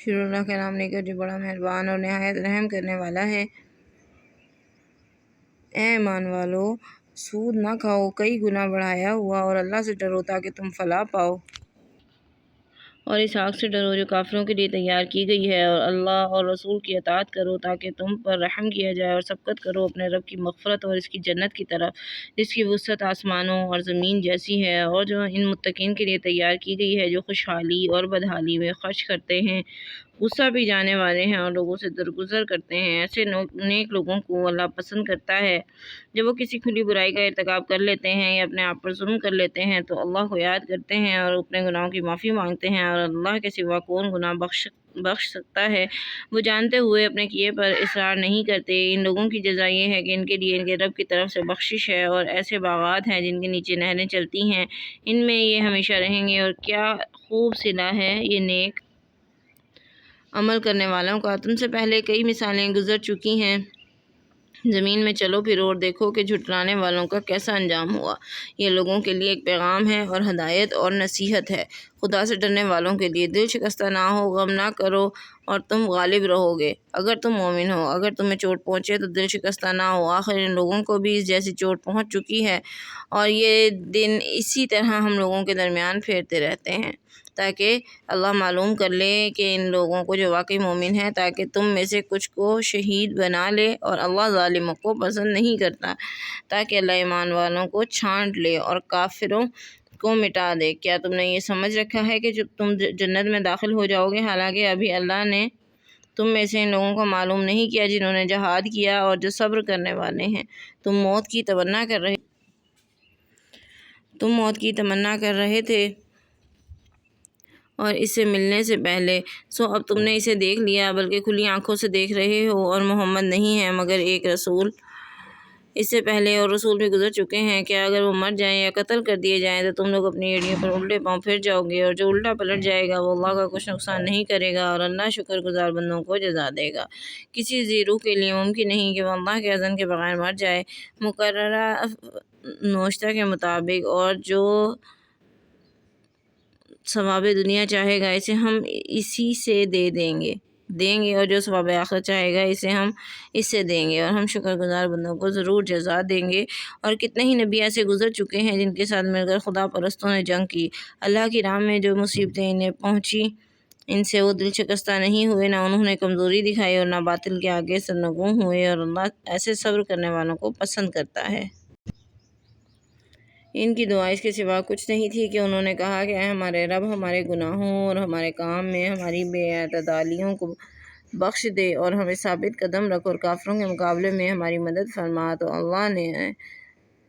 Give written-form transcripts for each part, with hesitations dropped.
شروع اللہ کے نام لے کر جو بڑا مہربان اور نہایت رحم کرنے والا ہے۔ اے ایمان والو، سود نہ کھاؤ، کئی گنا بڑھایا ہوا، اور اللہ سے ڈرو تاکہ تم فلاح پاؤ، اور اس آگ سے ڈرو جو کافروں کے لیے تیار کی گئی ہے، اور اللہ اور رسول کی اطاعت کرو تاکہ تم پر رحم کیا جائے، اور سبقت کرو اپنے رب کی مغفرت اور اس کی جنت کی طرف جس کی وسعت آسمانوں اور زمین جیسی ہے، اور جو ان متقین کے لیے تیار کی گئی ہے جو خوشحالی اور بدحالی میں خرچ کرتے ہیں، غصہ بھی جانے والے ہیں اور لوگوں سے درگزر کرتے ہیں۔ ایسے نیک لوگوں کو اللہ پسند کرتا ہے۔ جب وہ کسی کھلی برائی کا ارتکاب کر لیتے ہیں یا اپنے آپ پر ظلم کر لیتے ہیں تو اللہ کو یاد کرتے ہیں اور اپنے گناہوں کی معافی مانگتے ہیں، اور اللہ کے سوا کون گناہ بخش سکتا ہے۔ وہ جانتے ہوئے اپنے کیے پر اصرار نہیں کرتے۔ ان لوگوں کی جزا یہ ہے کہ ان کے لیے ان کے رب کی طرف سے بخشش ہے، اور ایسے باغات ہیں جن کے نیچے نہریں چلتی ہیں، ان میں یہ ہمیشہ رہیں گے، اور کیا خوب صلہ ہے یہ نیک عمل کرنے والوں کا۔ تم سے پہلے کئی مثالیں گزر چکی ہیں۔ زمین میں چلو پھرو اور دیکھو کہ جھٹلانے والوں کا کیسا انجام ہوا۔ یہ لوگوں کے لیے ایک پیغام ہے اور ہدایت اور نصیحت ہے۔ خدا سے ڈرنے والوں کے لیے دل شکستہ نہ ہو، غم نہ کرو، اور تم غالب رہو گے اگر تم مومن ہو۔ اگر تمہیں چوٹ پہنچے تو دل شکستہ نہ ہو، آخر ان لوگوں کو بھی اس جیسی چوٹ پہنچ چکی ہے، اور یہ دن اسی طرح ہم لوگوں کے درمیان پھیرتے رہتے ہیں تاکہ اللہ معلوم کر لے کہ ان لوگوں کو جو واقعی مومن ہیں، تاکہ تم میں سے کچھ کو شہید بنا لے، اور اللہ ظالموں کو پسند نہیں کرتا، تاکہ اللہ ایمان والوں کو چھانٹ لے اور کافروں کو مٹا دے۔ کیا تم نے یہ سمجھ رکھا ہے کہ جب تم جنت میں داخل ہو جاؤ گے، حالانکہ ابھی اللہ نے تم میں سے ان لوگوں کو معلوم نہیں کیا جنہوں نے جہاد کیا اور جو صبر کرنے والے ہیں۔ تم موت کی تمنا کر رہے تھے اور اس سے ملنے سے پہلے، سو اب تم نے اسے دیکھ لیا، بلکہ کھلی آنکھوں سے دیکھ رہے ہو، اور محمد نہیں ہے مگر ایک رسول، اس سے پہلے اور رسول بھی گزر چکے ہیں۔ کیا اگر وہ مر جائیں یا قتل کر دیے جائیں تو تم لوگ اپنی ایڑیوں پر الٹے پاؤں پھر جاؤ گے، اور جو الٹا پلٹ جائے گا وہ اللہ کا کچھ نقصان نہیں کرے گا، اور اللہ شکر گزار بندوں کو جزا دے گا۔ کسی ذی روح کے لیے ممکن نہیں کہ وہ اللہ کے اذن کے بغیر مر جائے مقررہ نوشتہ کے مطابق، اور جو ثواب دنیا چاہے گا اسے ہم اسی سے دیں گے، اور جو ثواب آخرت چاہے گا اسے ہم اس سے دیں گے، اور ہم شکر گزار بندوں کو ضرور جزا دیں گے۔ اور کتنے ہی نبی ایسے گزر چکے ہیں جن کے ساتھ مل کر خدا پرستوں نے جنگ کی۔ اللہ کی راہ میں جو مصیبتیں انہیں پہنچی ان سے وہ دل شکستہ نہیں ہوئے، نہ انہوں نے کمزوری دکھائی، اور نہ باطل کے آگے سرنگوں ہوئے، اور اللہ ایسے صبر کرنے والوں کو پسند کرتا ہے۔ ان کی دعا اس کے سوا کچھ نہیں تھی کہ انہوں نے کہا کہ اے ہمارے رب، ہمارے گناہوں اور ہمارے کام میں ہماری بے اعتدالیوں کو بخش دے، اور ہمیں ثابت قدم رکھ، اور کافروں کے مقابلے میں ہماری مدد فرما۔ تو اللہ نے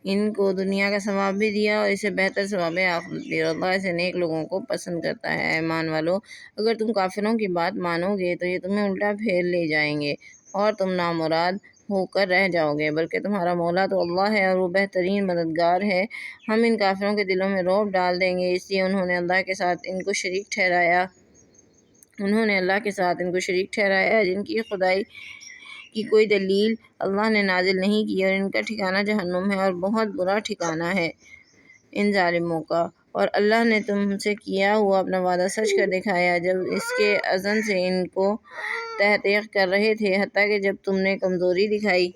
ان کو دنیا کا ثواب بھی دیا اور اس سے بہتر ثواب آخرت بھی، اور اللہ ایسے نیک لوگوں کو پسند کرتا ہے۔ اے ایمان والو، اگر تم کافروں کی بات مانو گے تو یہ تمہیں الٹا پھیر لے جائیں گے، اور تم نامراد ہو کر رہ جاؤ گے، بلکہ تمہارا مولا تو اللہ ہے اور وہ بہترین مددگار ہے۔ ہم ان کافروں کے دلوں میں رعب ڈال دیں گے، اس لیے انہوں نے اللہ کے ساتھ ان کو شریک ٹھہرایا جن کی خدائی کی کوئی دلیل اللہ نے نازل نہیں کی، اور ان کا ٹھکانہ جہنم ہے، اور بہت برا ٹھکانہ ہے ان ظالموں کا۔ اور اللہ نے تم سے کیا ہوا اپنا وعدہ سچ کر دکھایا جب اس کے اذن سے ان کو تحقیق کر رہے تھے، حتیٰ کہ جب تم نے کمزوری دکھائی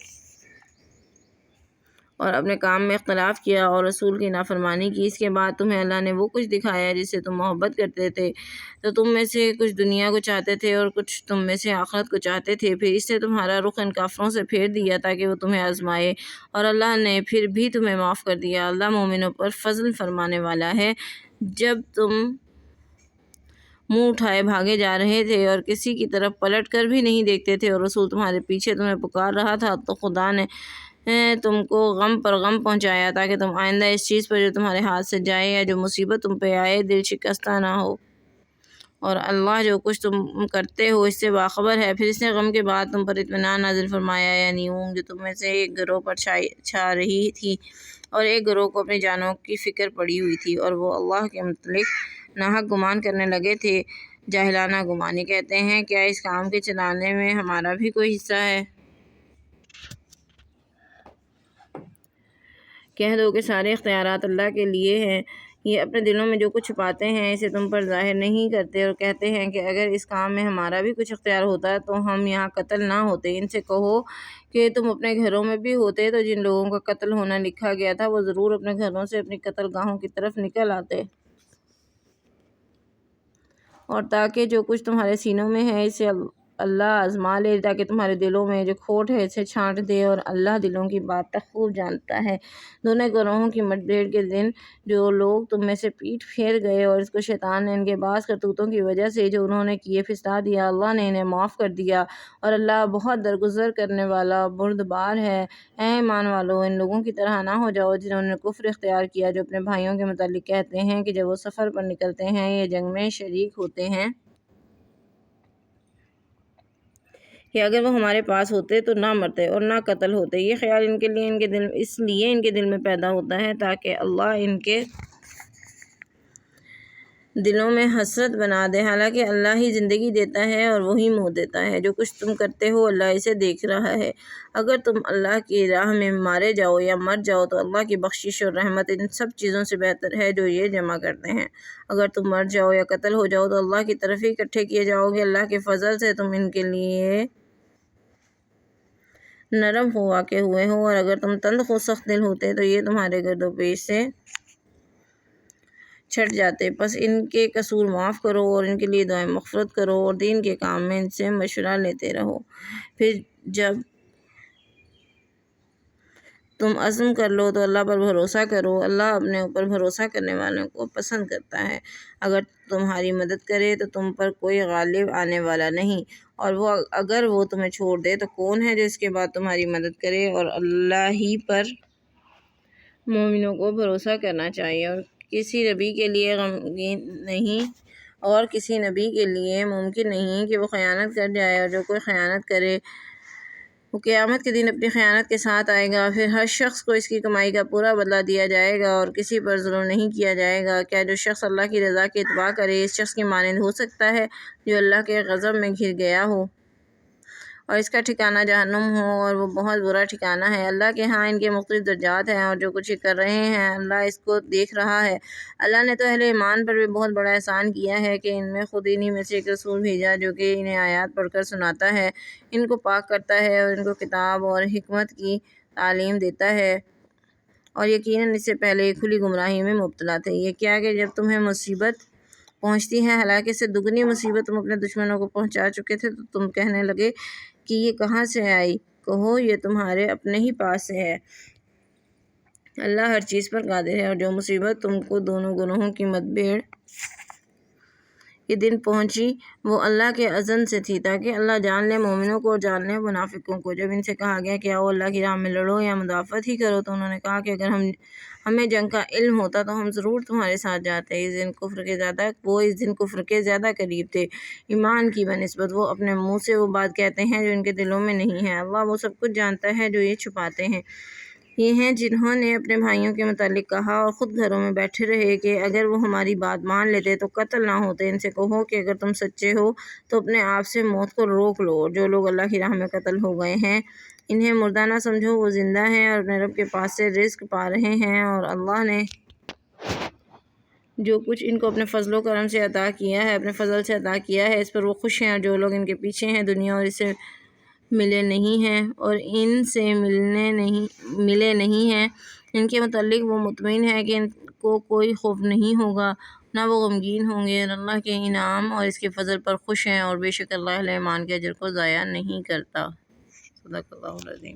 اور اپنے کام میں اختلاف کیا اور رسول کی نافرمانی کی، اس کے بعد تمہیں اللہ نے وہ کچھ دکھایا جس سے تم محبت کرتے تھے، تو تم میں سے کچھ دنیا کو چاہتے تھے اور کچھ تم میں سے آخرت کو چاہتے تھے، پھر اس سے تمہارا رخ ان کافروں سے پھیر دیا تاکہ وہ تمہیں آزمائے، اور اللہ نے پھر بھی تمہیں معاف کر دیا۔ اللہ مومنوں پر فضل فرمانے والا ہے۔ جب تم منہ اٹھائے بھاگے جا رہے تھے اور کسی کی طرف پلٹ کر بھی نہیں دیکھتے تھے، اور رسول تمہارے پیچھے تمہیں پکار رہا تھا، تو خدا نے تم کو غم پر غم پہنچایا تاکہ تم آئندہ اس چیز پر جو تمہارے ہاتھ سے جائے یا جو مصیبت تم پہ آئے دل شکستہ نہ ہو، اور اللہ جو کچھ تم کرتے ہو اس سے باخبر ہے۔ پھر اس نے غم کے بعد تم پر اطمینان نازل فرمایا، یعنی اونگ جو تم میں سے ایک گروہ پر چھا رہی تھی، اور ایک گروہ کو اپنی جانوں کی فکر پڑی ہوئی تھی، اور وہ اللہ کے متعلق ناحق گمان کرنے لگے تھے۔ جاہلانہ گمانی کہتے ہیں، کیا اس کام کے چلانے میں ہمارا بھی کوئی حصہ ہے؟ کہہ دو کہ سارے اختیارات اللہ کے لیے ہیں، یہ اپنے دلوں میں جو کچھ چھپاتے ہیں اسے تم پر ظاہر نہیں کرتے، اور کہتے ہیں کہ اگر اس کام میں ہمارا بھی کچھ اختیار ہوتا تو ہم یہاں قتل نہ ہوتے۔ ان سے کہو کہ تم اپنے گھروں میں بھی ہوتے تو جن لوگوں کا قتل ہونا لکھا گیا تھا وہ ضرور اپنے گھروں سے اپنی قتل گاہوں کی طرف نکل آتے، اور تاکہ جو کچھ تمہارے سینوں میں ہے اسے اللہ آزما لے، تاکہ تمہارے دلوں میں جو کھوٹ ہے اسے چھانٹ دے، اور اللہ دلوں کی بات خوب جانتا ہے۔ دونوں گروہوں کی مت بھیڑ کے دن جو لوگ تم میں سے پیٹ پھیر گئے اور اس کو شیطان نے ان کے بعض کرتوتوں کی وجہ سے جو انہوں نے کیے پھسلا دیا، اللہ نے انہیں معاف کر دیا، اور اللہ بہت درگزر کرنے والا بردبار ہے۔ اے ایمان والو، ان لوگوں کی طرح نہ ہو جاؤ جنہوں نے کفر اختیار کیا، جو اپنے بھائیوں کے متعلق کہتے ہیں کہ جب وہ سفر پر نکلتے ہیں یا جنگ میں شریک ہوتے ہیں کہ اگر وہ ہمارے پاس ہوتے تو نہ مرتے اور نہ قتل ہوتے۔ یہ خیال اس لیے ان کے دل میں پیدا ہوتا ہے تاکہ اللہ ان کے دلوں میں حسرت بنا دے، حالانکہ اللہ ہی زندگی دیتا ہے اور وہی موت دیتا ہے۔ جو کچھ تم کرتے ہو اللہ اسے دیکھ رہا ہے۔ اگر تم اللہ کی راہ میں مارے جاؤ یا مر جاؤ تو اللہ کی بخشش اور رحمت ان سب چیزوں سے بہتر ہے جو یہ جمع کرتے ہیں۔ اگر تم مر جاؤ یا قتل ہو جاؤ تو اللہ کی طرف ہی اکٹھے کیے جاؤ گے، اللہ کے فضل سے تم ان کے لیے نرم خو واقع ہوئے ہو، اور اگر تم تند خو سخت دل ہوتے تو یہ تمہارے گرد و پیش سے چھٹ جاتے۔ پس ان کے قصور معاف کرو اور ان کے لیے دعائیں مغفرت کرو، اور دین کے کام میں ان سے مشورہ لیتے رہو۔ پھر جب تم عزم کر لو تو اللہ پر بھروسہ کرو، اللہ اپنے اوپر بھروسہ کرنے والوں کو پسند کرتا ہے۔ اگر تمہاری مدد کرے تو تم پر کوئی غالب آنے والا نہیں، اور اگر وہ تمہیں چھوڑ دے تو کون ہے جو اس کے بعد تمہاری مدد کرے؟ اور اللہ ہی پر مومنوں کو بھروسہ کرنا چاہیے، اور کسی نبی کے لیے ممکن نہیں کہ وہ خیانت کر جائے، اور جو کوئی خیانت کرے وہ قیامت کے دن اپنی خیانت کے ساتھ آئے گا۔ پھر ہر شخص کو اس کی کمائی کا پورا بدلہ دیا جائے گا، اور کسی پر ظلم نہیں کیا جائے گا۔ کیا جو شخص اللہ کی رضا کی اتباع کرے اس شخص کی مانند ہو سکتا ہے جو اللہ کے غضب میں گھر گیا ہو اور اس کا ٹھکانہ جہنم ہو، اور وہ بہت برا ٹھکانہ ہے۔ اللہ کے ہاں ان کے مختلف درجات ہیں، اور جو کچھ یہ کر رہے ہیں اللہ اس کو دیکھ رہا ہے۔ اللہ نے تو اہل ایمان پر بھی بہت بڑا احسان کیا ہے کہ ان میں خود انہی میں سے ایک رسول بھیجا جو کہ انہیں آیات پڑھ کر سناتا ہے، ان کو پاک کرتا ہے اور ان کو کتاب اور حکمت کی تعلیم دیتا ہے، اور یقیناً اس سے پہلے یہ کھلی گمراہی میں مبتلا تھے۔ یہ کیا کہ جب تمہیں مصیبت پہنچتی ہے ہلاکت سے دگنی مصیبت تم اپنے دشمنوں کو پہنچا چکے تھے تو تم کہنے لگے کہ یہ کہاں سے آئی؟ کہو یہ تمہارے اپنے ہی پاس سے ہے، اللہ ہر چیز پر قادر ہے۔ اور جو مصیبت تم کو دونوں گروہوں کی مت بھیڑ کے دن پہنچی وہ اللہ کے اذن سے تھی، تاکہ اللہ جان لے مومنوں کو اور جان لے منافقوں کو۔ جب ان سے کہا گیا کہ آؤ اللہ کی راہ میں لڑو یا مدافعت ہی کرو تو انہوں نے کہا کہ اگر ہمیں جنگ کا علم ہوتا تو ہم ضرور تمہارے ساتھ جاتے۔ وہ اس دن کفر کے زیادہ قریب تھے ایمان کی بنسبت، وہ اپنے منہ سے وہ بات کہتے ہیں جو ان کے دلوں میں نہیں ہے۔ اللہ وہ سب کچھ جانتا ہے جو یہ چھپاتے ہیں۔ یہ ہیں جنہوں نے اپنے بھائیوں کے متعلق کہا اور خود گھروں میں بیٹھے رہے کہ اگر وہ ہماری بات مان لیتے تو قتل نہ ہوتے۔ ان سے کہو کہ اگر تم سچے ہو تو اپنے آپ سے موت کو روک لو، اور جو لوگ اللہ کی راہ میں قتل ہو گئے ہیں انہیں مردہ نہ سمجھو، وہ زندہ ہیں اور اپنے رب کے پاس سے رزق پا رہے ہیں، اور اللہ نے جو کچھ ان کو اپنے فضل و کرم سے عطا کیا ہے، اپنے فضل سے عطا کیا ہے اس پر وہ خوش ہیں، اور جو لوگ ان کے پیچھے ہیں دنیا اور اس سے ملے نہیں ہیں اور ان سے ملے نہیں ہیں ان کے متعلق وہ مطمئن ہے کہ ان کو کوئی خوف نہیں ہوگا نہ وہ غمگین ہوں گے، اور اللہ کے انعام اور اس کے فضل پر خوش ہیں، اور بے شک اللہ اہل ایمان کے اجر کو ضائع نہیں کرتا۔ صدق اللہ العظیم۔